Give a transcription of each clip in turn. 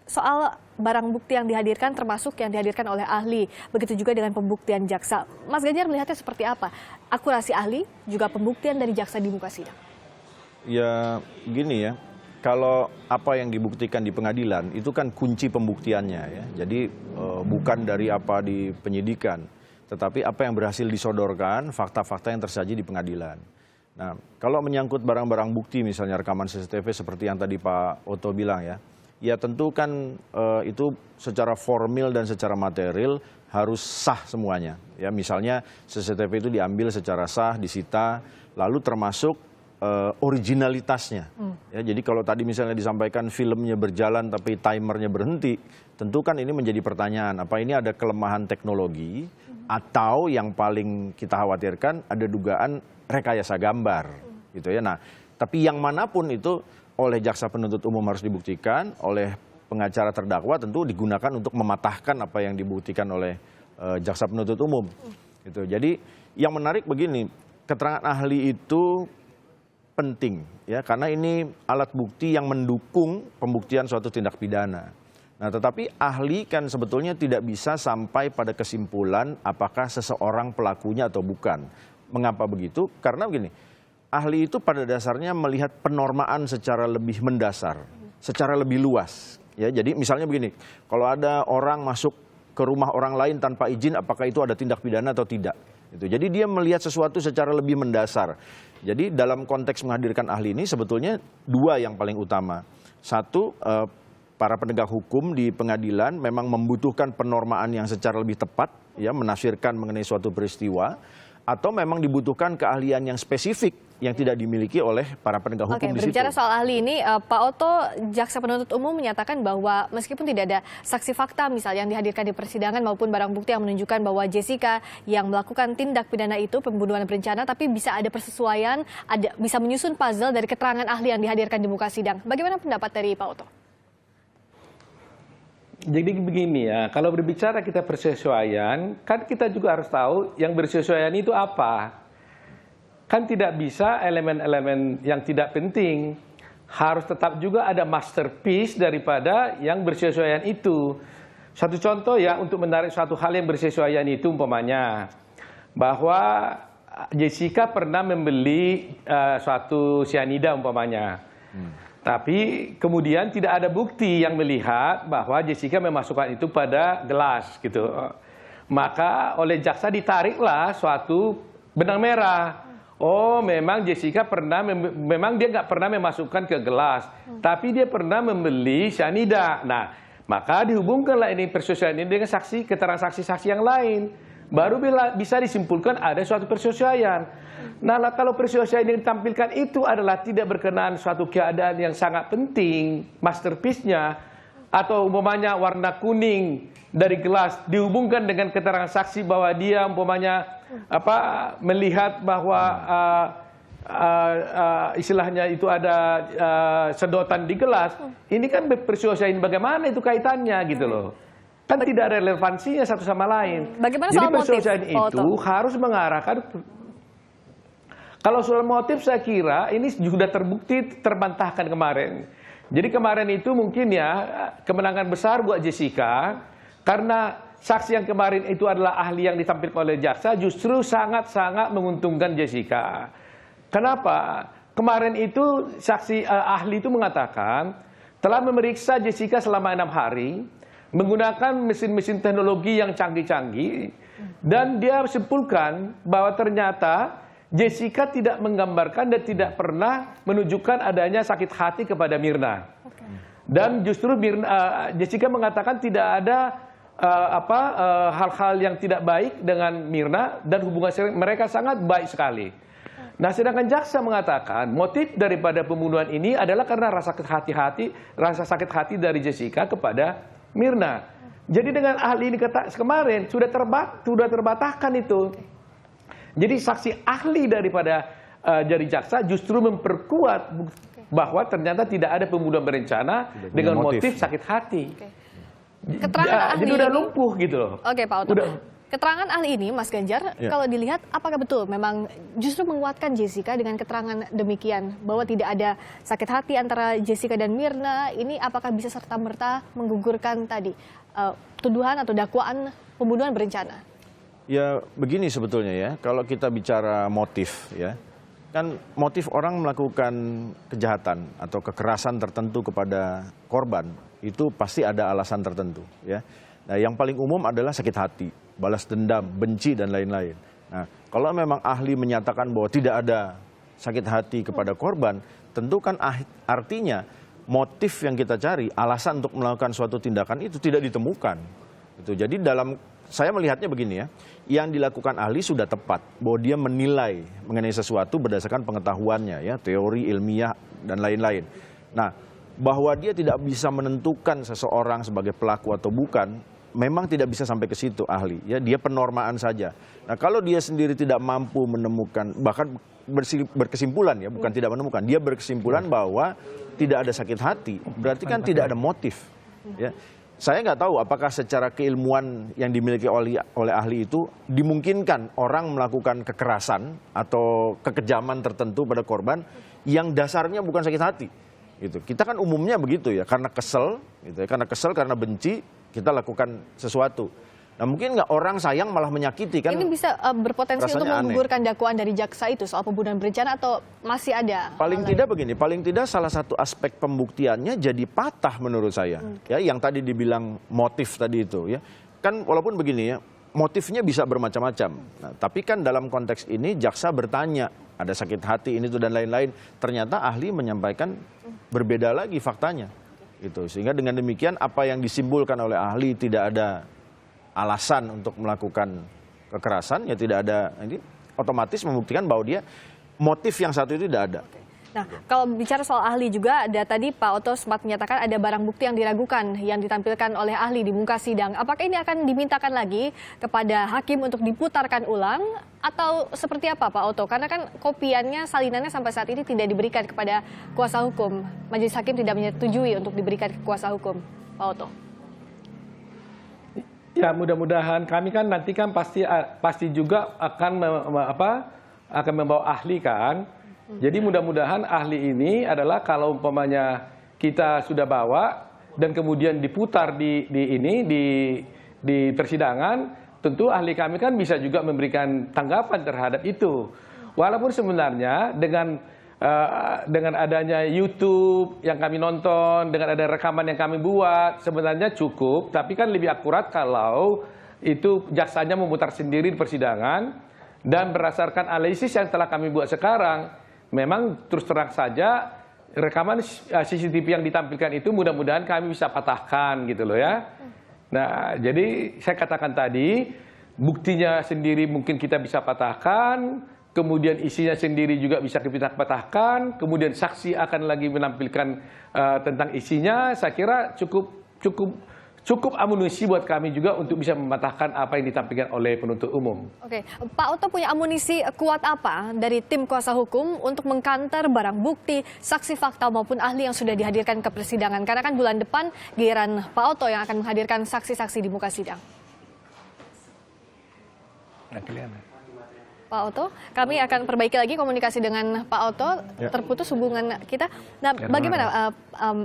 Soal barang bukti yang dihadirkan termasuk yang dihadirkan oleh ahli, begitu juga dengan pembuktian jaksa. Mas Ganjar melihatnya seperti apa? Akurasi ahli, juga pembuktian dari jaksa di muka sidang. Ya gini ya, kalau apa yang dibuktikan di pengadilan itu kan kunci pembuktiannya ya. Jadi bukan dari apa di penyidikan, tetapi apa yang berhasil disodorkan, fakta-fakta yang tersaji di pengadilan. Nah, kalau menyangkut barang-barang bukti misalnya rekaman CCTV seperti yang tadi Pak Oto bilang ya tentu kan itu secara formil dan secara material harus sah semuanya. Ya misalnya CCTV itu diambil secara sah, disita, lalu termasuk originalitasnya. Ya, jadi kalau tadi misalnya disampaikan filmnya berjalan tapi timernya berhenti, tentu kan ini menjadi pertanyaan, apa ini ada kelemahan teknologi atau yang paling kita khawatirkan ada dugaan rekayasa gambar gitu ya. Nah, tapi yang manapun itu oleh jaksa penuntut umum harus dibuktikan, oleh pengacara terdakwa tentu digunakan untuk mematahkan apa yang dibuktikan oleh jaksa penuntut umum. Gitu. Jadi yang menarik begini, keterangan ahli itu penting ya karena ini alat bukti yang mendukung pembuktian suatu tindak pidana. Nah, tetapi ahli kan sebetulnya tidak bisa sampai pada kesimpulan apakah seseorang pelakunya atau bukan. Mengapa begitu? Karena begini, ahli itu pada dasarnya melihat penormaan secara lebih mendasar, secara lebih luas. Ya, jadi misalnya begini, kalau ada orang masuk ke rumah orang lain tanpa izin, apakah itu ada tindak pidana atau tidak? Gitu. Jadi dia melihat sesuatu secara lebih mendasar. Jadi dalam konteks menghadirkan ahli ini sebetulnya dua yang paling utama. Satu, para penegak hukum di pengadilan memang membutuhkan penormaan yang secara lebih tepat, ya, menafsirkan mengenai suatu peristiwa. Atau memang dibutuhkan keahlian yang spesifik yang tidak dimiliki oleh para penegak hukum di situ. Berbicara soal ahli ini, Pak Oto, jaksa penuntut umum menyatakan bahwa meskipun tidak ada saksi fakta misalnya yang dihadirkan di persidangan maupun barang bukti yang menunjukkan bahwa Jessica yang melakukan tindak pidana itu pembunuhan berencana, tapi bisa ada persesuaian, bisa menyusun puzzle dari keterangan ahli yang dihadirkan di muka sidang. Bagaimana pendapat dari Pak Oto? Jadi begini ya, kalau berbicara kita persesuaian, kan kita juga harus tahu yang bersesuaian itu apa. Kan tidak bisa elemen-elemen yang tidak penting, harus tetap juga ada masterpiece daripada yang bersesuaian itu. Satu contoh ya, untuk menarik suatu hal yang bersesuaian itu umpamanya, bahwa Jessica pernah membeli suatu cyanida umpamanya. Tapi kemudian tidak ada bukti yang melihat bahwa Jessica memasukkan itu pada gelas gitu. Maka oleh jaksa ditariklah suatu benang merah. Oh, memang Jessica pernah, memang dia nggak pernah memasukkan ke gelas, tapi dia pernah membeli cyanida. Nah, maka dihubungkanlah ini persesuaian ini dengan saksi, keterangan saksi-saksi yang lain. Baru bisa disimpulkan ada suatu persesuaian. Nah, kalau persesuaian yang ditampilkan itu adalah tidak berkenaan suatu keadaan yang sangat penting, masterpiece-nya, atau umpamanya warna kuning dari gelas dihubungkan dengan keterangan saksi bahwa dia umpamanya melihat bahwa istilahnya itu ada sedotan di gelas, ini kan persesuaian bagaimana itu kaitannya gitu loh. Kan tidak ada relevansinya satu sama lain. Bagaimana jadi soal motif, persesuaian itu harus mengarahkan. Kalau soal motif saya kira ini sudah terbukti terbantahkan kemarin. Jadi kemarin itu mungkin ya kemenangan besar buat Jessica karena saksi yang kemarin itu adalah ahli yang ditampilkan oleh jaksa justru sangat-sangat menguntungkan Jessica. Kenapa? Kemarin itu saksi ahli itu mengatakan telah memeriksa Jessica selama 6 hari menggunakan mesin-mesin teknologi yang canggih-canggih dan dia simpulkan bahwa ternyata Jessica tidak menggambarkan dan tidak pernah menunjukkan adanya sakit hati kepada Mirna. Dan justru Jessica mengatakan tidak ada hal-hal yang tidak baik dengan Mirna dan hubungan mereka sangat baik sekali. Nah, sedangkan jaksa mengatakan motif daripada pembunuhan ini adalah karena rasa sakit hati dari Jessica kepada Mirna. Jadi dengan ahli ini kemarin sudah terbatahkan itu. Jadi saksi ahli daripada dari jaksa justru memperkuat bahwa ternyata tidak ada pembunuhan berencana dengan motif sakit hati. Keterangan ahli jadi udah lumpuh gitu loh. Oke, Pak Oto. Keterangan ahli ini, Mas Ganjar, kalau dilihat apakah betul memang justru menguatkan Jessica dengan keterangan demikian bahwa tidak ada sakit hati antara Jessica dan Mirna, ini apakah bisa serta-merta menggugurkan tadi tuduhan atau dakwaan pembunuhan berencana? Ya begini sebetulnya ya, kalau kita bicara motif ya, kan motif orang melakukan kejahatan atau kekerasan tertentu kepada korban itu pasti ada alasan tertentu ya. Nah yang paling umum adalah sakit hati, balas dendam, benci dan lain-lain. Nah kalau memang ahli menyatakan bahwa tidak ada sakit hati kepada korban, tentu kan artinya motif yang kita cari, alasan untuk melakukan suatu tindakan itu tidak ditemukan. Jadi saya melihatnya begini ya, yang dilakukan ahli sudah tepat, bahwa dia menilai mengenai sesuatu berdasarkan pengetahuannya ya, teori ilmiah dan lain-lain. Nah, bahwa dia tidak bisa menentukan seseorang sebagai pelaku atau bukan, memang tidak bisa sampai ke situ ahli ya, dia penormaan saja. Nah, kalau dia sendiri tidak mampu menemukan, bahkan berkesimpulan ya, bukan tidak menemukan, dia berkesimpulan bahwa tidak ada sakit hati, berarti kan tidak ada motif ya. Saya nggak tahu apakah secara keilmuan yang dimiliki oleh ahli itu dimungkinkan orang melakukan kekerasan atau kekejaman tertentu pada korban yang dasarnya bukan sakit hati. Gitu. Kita kan umumnya begitu ya, karena kesel, gitu ya, karena benci kita lakukan sesuatu. Nah mungkin nggak orang sayang malah menyakiti kan? Ini bisa berpotensi untuk aneh. menggugurkan dakwaan dari jaksa itu soal pembunuhan berencana atau masih ada? Paling tidak begini, paling tidak salah satu aspek pembuktiannya jadi patah menurut saya. Ya, yang tadi dibilang motif tadi itu ya, kan walaupun begini ya, motifnya bisa bermacam-macam. Nah, tapi kan dalam konteks ini jaksa bertanya, ada sakit hati ini tuh dan lain-lain. Ternyata ahli menyampaikan berbeda lagi faktanya. Gitu. Sehingga dengan demikian apa yang disimpulkan oleh ahli tidak ada alasan untuk melakukan kekerasan, ya tidak ada, ini otomatis membuktikan bahwa dia motif yang satu itu tidak ada. Nah, kalau bicara soal ahli juga, ada tadi Pak Oto sempat menyatakan ada barang bukti yang diragukan yang ditampilkan oleh ahli di muka sidang. Apakah ini akan dimintakan lagi kepada hakim untuk diputarkan ulang atau seperti apa Pak Oto? Karena kan kopiannya, salinannya sampai saat ini tidak diberikan kepada kuasa hukum. Majelis hakim tidak menyetujui untuk diberikan ke kuasa hukum, Pak Oto. Ya mudah-mudahan kami kan nanti kan pasti juga akan membawa ahli kan. Jadi mudah-mudahan ahli ini adalah kalau umpamanya kita sudah bawa dan kemudian diputar di persidangan, tentu ahli kami kan bisa juga memberikan tanggapan terhadap itu. Walaupun sebenarnya dengan adanya YouTube yang kami nonton, dengan ada rekaman yang kami buat, sebenarnya cukup, tapi kan lebih akurat kalau itu jaksanya memutar sendiri di persidangan, dan berdasarkan analisis yang telah kami buat sekarang, memang terus terang saja rekaman CCTV yang ditampilkan itu mudah-mudahan kami bisa patahkan gitu loh ya. Nah, jadi saya katakan tadi, buktinya sendiri mungkin kita bisa patahkan, kemudian isinya sendiri juga bisa kita patahkan, kemudian saksi akan lagi menampilkan tentang isinya. Saya kira cukup amunisi buat kami juga untuk bisa mematahkan apa yang ditampilkan oleh penuntut umum. Oke, Pak Oto punya amunisi kuat apa dari tim kuasa hukum untuk mengkanter barang bukti, saksi fakta maupun ahli yang sudah dihadirkan ke persidangan? Karena kan bulan depan giliran Pak Oto yang akan menghadirkan saksi-saksi di muka sidang. Nah, kelihatan. Pak Oto, kami akan perbaiki lagi komunikasi dengan Pak Oto, terputus hubungan kita. Nah, bagaimana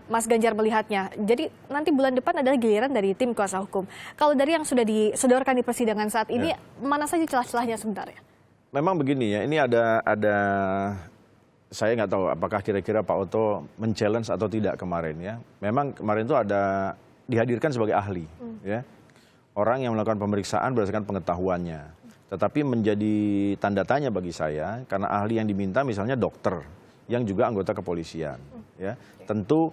Mas Ganjar melihatnya? Jadi nanti bulan depan adalah giliran dari tim kuasa hukum. Kalau dari yang sudah disodorkan di persidangan saat ini, mana saja celah-celahnya sebenarnya? Memang begini ya, ini ada saya nggak tahu apakah kira-kira Pak Oto men-challenge atau tidak kemarin ya. Memang kemarin itu ada dihadirkan sebagai ahli ya. Orang yang melakukan pemeriksaan berdasarkan pengetahuannya. Tetapi menjadi tanda tanya bagi saya karena ahli yang diminta misalnya dokter yang juga anggota kepolisian ya. Tentu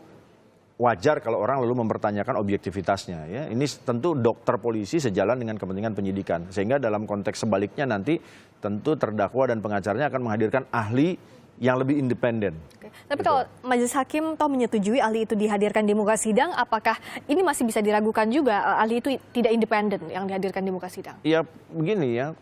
wajar kalau orang lalu mempertanyakan objektivitasnya ya. Ini tentu dokter polisi sejalan dengan kepentingan penyidikan, sehingga dalam konteks sebaliknya nanti tentu terdakwa dan pengacaranya akan menghadirkan ahli yang lebih independen. Tapi kalau majelis hakim toh menyetujui ahli itu dihadirkan di muka sidang, apakah ini masih bisa diragukan juga ahli itu tidak independen yang dihadirkan di muka sidang? Ya begini ya,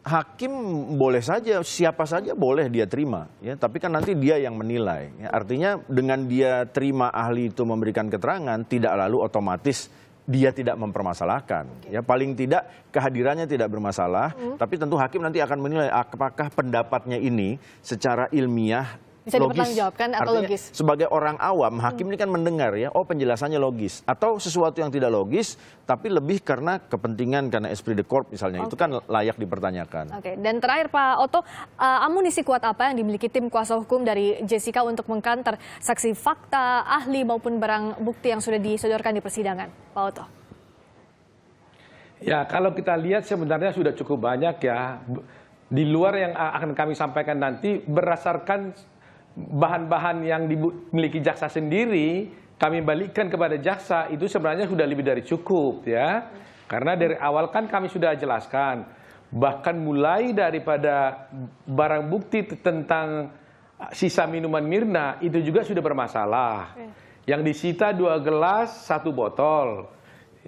hakim boleh saja, siapa saja boleh dia terima, ya. Tapi kan nanti dia yang menilai. Ya. Artinya dengan dia terima ahli itu memberikan keterangan, tidak lalu otomatis dia tidak mempermasalahkan. Ya, paling tidak kehadirannya tidak bermasalah, tapi tentu hakim nanti akan menilai apakah pendapatnya ini secara ilmiah bisa logis. dipertanggungjawabkan atau Artinya, logis. sebagai orang awam, hakim ini kan mendengar ya, oh penjelasannya logis. Atau sesuatu yang tidak logis, tapi lebih karena kepentingan, karena esprit de corps misalnya. Itu kan layak dipertanyakan. Oke, dan terakhir Pak Oto, amunisi kuat apa yang dimiliki tim kuasa hukum dari Jessica untuk mengkanter saksi fakta, ahli maupun barang bukti yang sudah disodorkan di persidangan, Pak Oto? Ya, kalau kita lihat sebenarnya sudah cukup banyak ya. Di luar yang akan kami sampaikan nanti, berdasarkan bahan-bahan yang dimiliki jaksa sendiri, kami balikkan kepada jaksa, itu sebenarnya sudah lebih dari cukup ya. Karena dari awal kan kami sudah jelaskan, bahkan mulai daripada barang bukti tentang sisa minuman Mirna, itu juga sudah bermasalah. Yang disita 2 gelas, 1 botol.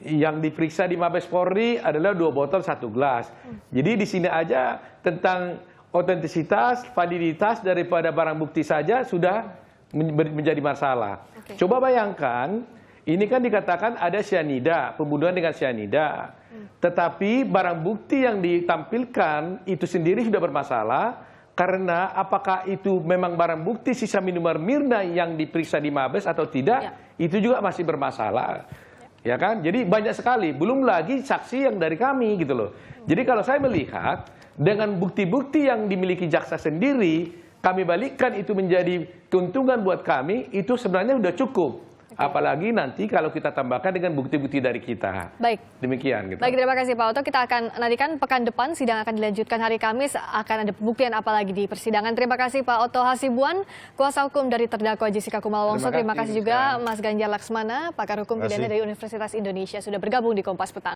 Yang diperiksa di Mabes Polri adalah 2 botol 1 gelas. Jadi di sini aja tentang otentisitas, validitas daripada barang bukti saja sudah menjadi masalah. Coba bayangkan, ini kan dikatakan ada cyanida, pembunuhan dengan cyanida. Tetapi barang bukti yang ditampilkan itu sendiri sudah bermasalah, karena apakah itu memang barang bukti sisa minuman Mirna yang diperiksa di Mabes atau tidak, itu juga masih bermasalah. Ya kan? Jadi banyak sekali, belum lagi saksi yang dari kami gitu loh. Jadi kalau saya melihat dengan bukti-bukti yang dimiliki jaksa sendiri, kami balikkan itu menjadi keuntungan buat kami, itu sebenarnya sudah cukup. Apalagi nanti kalau kita tambahkan dengan bukti-bukti dari kita. Baik. Demikian. Gitu. Baik, terima kasih Pak Oto. Kita akan nantikan pekan depan, sidang akan dilanjutkan hari Kamis, akan ada pembuktian apa lagi di persidangan. Terima kasih Pak Oto Hasibuan, kuasa hukum dari terdakwa Jessica Kumala Wongso. Terima kasih juga Mas Ganjar Laksmana, pakar hukum pidana dari Universitas Indonesia, sudah bergabung di Kompas Petang.